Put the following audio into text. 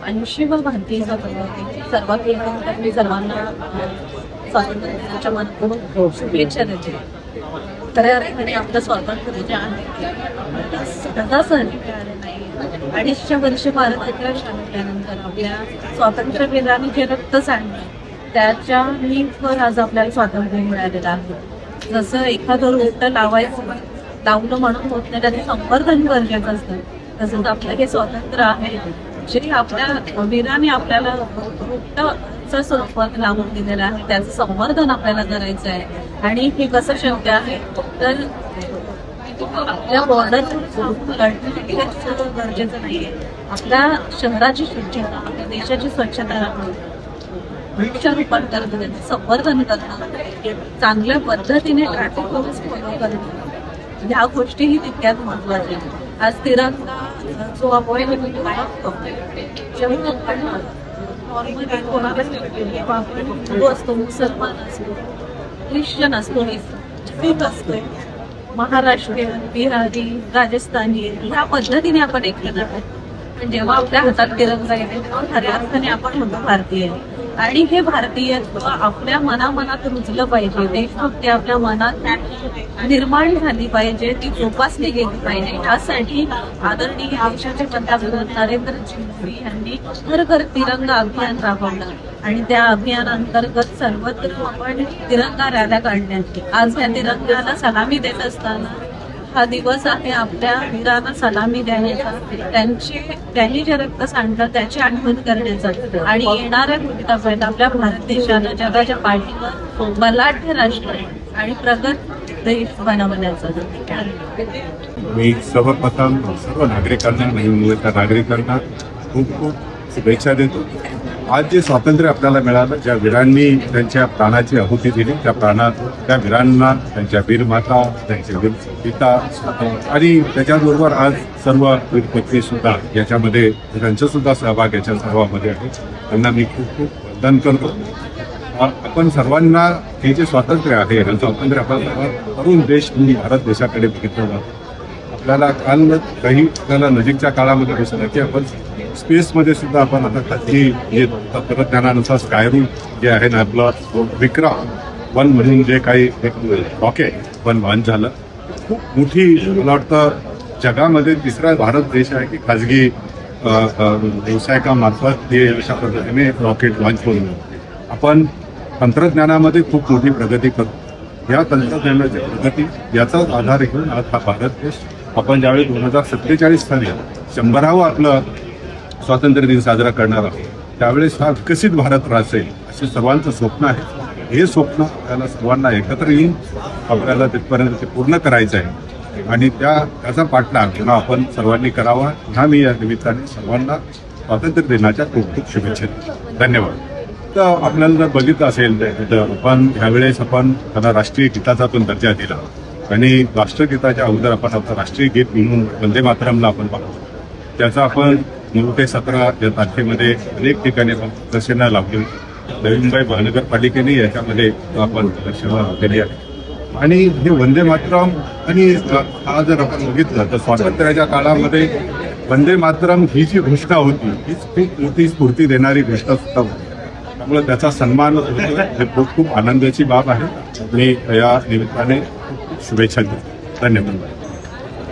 80वा भारतीय स्वातंत्र्य सर्वात प्रथम मी सर्वांना स्वातंत्र्य दिनाच्या मनातून शुभेच्छा देते. खऱ्या अर्थाने आपलं स्वातंत्र्य जे आहे सहजा सहजी मिळालं नाही. 250 वर्ष भारताच्या स्वातंत्र्यानंतर आपल्या स्वातंत्र्यवीरांनी जे रक्त सांडलं त्याच्या नीतीवर आज आपल्याला स्वातंत्र्य मिळालेलं आहे. जसं एखादं रोपटं लावलं म्हणून होत नाही, त्याचं संवर्धन गरजेचं असतं. तसंच आपलं हे स्वातंत्र्य आहे जे आपल्या वीरांनी आपल्याला रोपटाचं स्वरूपात लावून दिलेलं आहे, त्याचं संवर्धन आपल्याला करायचं आहे. आणि हे कसं शक्य आहे तर आपल्या बॉर्डर गरजेचं नाहीये. आपल्या शहराची स्वच्छता, आपल्या देशाची स्वच्छता, वृक्षारोपण करणं, त्याचं संवर्धन करणं, चांगल्या पद्धतीने ट्रॅफिक रूल्स फॉलो करणं, ह्या गोष्टीही तितक्यात महत्वाच्या. आज तिरंगा जो आपण जेव्हा आपण नॉर्मली कोणाला हिंदू असतो, मुसलमान असतो, ख्रिश्चन असतो, शीख असतो, महाराष्ट्रीयन, बिहारी, राजस्थानी, ह्या पद्धतीने आपण एकत्र आहोत. पण जेव्हा आपल्या हातात तिरंगा येते तेव्हा खऱ्या अर्थाने आपण होतो भारतीय. आणि हे भारतीय आपल्या मनात रुजलं पाहिजे. देशभक्ती आपल्या मनात निर्माण झाली पाहिजे, ती जोपासली गेली पाहिजे. यासाठी आदरणीय देशाचे पंतप्रधान नरेंद्रजी मोदी यांनी घर घर तिरंगा अभियान राबवलं आणि त्या अभियानांतर्गत सर्वत्र आपण तिरंगा रॅल्या काढण्यात. आज या तिरंगाला सलामी देत असताना हा दिवस आहे आपल्या वीरांना सलामी देण्याचा, त्यांनी जे रक्त सांडलं त्याची आठवण करण्याचा आणि येणाऱ्या भविष्यात आपल्या भारत देशाला जगाच्या पाठीवर बलाढ्य राष्ट्र आणि प्रगत देश बनवण्याचा. मी सर्वप्रथम सर्व नागरिकांना, नवीन मुलीच्या नागरिकांना खूप खूप शुभेच्छा देतो. आज जे स्वातंत्र्य आपल्याला मिळालं, ज्या वीरांनी त्यांच्या प्राणाची आहुती दिली, त्या वीरांना, त्यांच्या वीरमाता, त्यांचे वीर पिता आणि त्याच्याबरोबर आज सर्व वीरपत्नी सुद्धा याच्यामध्ये त्यांचा सुद्धा सहभाग याच्या सर्वामध्ये आहे. त्यांना मी खूप खूप वंदन करतो. आपण सर्वांना हे जे स्वातंत्र्य आहे, हे स्वातंत्र्य आपण तरुण देश म्हणजे भारत देशाकडे बघितलं जातं. आपल्याला काल काही आपल्याला नजीकच्या काळामध्ये दिसलं की आपण स्पेसमध्ये सुद्धा आपण आता खाजगी जे तंत्रज्ञानानुसार स्कायरूट जे आहे ना, आपलं विक्रम-1 म्हणून जे काही एक रॉकेट पण लॉन्च झालं. खूप मोठी, मला वाटतं जगामध्ये तिसरा भारत देश आहे की खाजगी व्यावसायिकामार्फत हे अशा पद्धतीने रॉकेट लॉन्च करून आपण तंत्रज्ञानामध्ये खूप मोठी प्रगती करतो. या तंत्रज्ञानाची प्रगती याचाच आधार घेऊन आज हा भारत देश आपण ज्यावेळी 2047 साली 100वा आपलं स्वातंत्र्य दिन साजरा करणार आहोत, त्यावेळेस हा विकसित भारत असेल असे सर्वांचं स्वप्न आहे. हे स्वप्न आपल्याला सर्वांना एकत्र येऊन आपल्याला तिथपर्यंत ते पूर्ण करायचं आहे आणि त्याचा पाठलाग पुन्हा आपण सर्वांनी करावा. ह्या मी या निमित्ताने सर्वांना स्वातंत्र्य दिनाच्या खूप खूप शुभेच्छा देतो. धन्यवाद. तर आपल्याला जर बघितलं असेल तर आपण ह्यावेळेस आपण त्यांना राष्ट्रीय गीताचा पण दर्जा दिला आणि राष्ट्रगीताच्या अगोदर आपण आपलं राष्ट्रीय गीत म्हणून वंदे मातरमला आपण पाहतो. त्याचा आपण 9 ते 17 या तारखेमध्ये अनेक ठिकाणी आपण प्रदर्शनं लावली. नवी मुंबई महानगरपालिकेने याच्यामध्ये आपण प्रदर्शनं केली आहे. आणि हे वंदे मातरम आणि हा जर आपण बघितलं तर स्वातंत्र्याच्या काळामध्ये वंदे मातरम ही जी घोषणा होती हीच खूप मोठी स्फूर्ती देणारी घोषणा सुद्धा होती. त्यामुळे त्याचा सन्मान हे खूप खूप आनंदाची बाब आहे. मी या निमित्ताने शुभेच्छा देतो. धन्यवाद.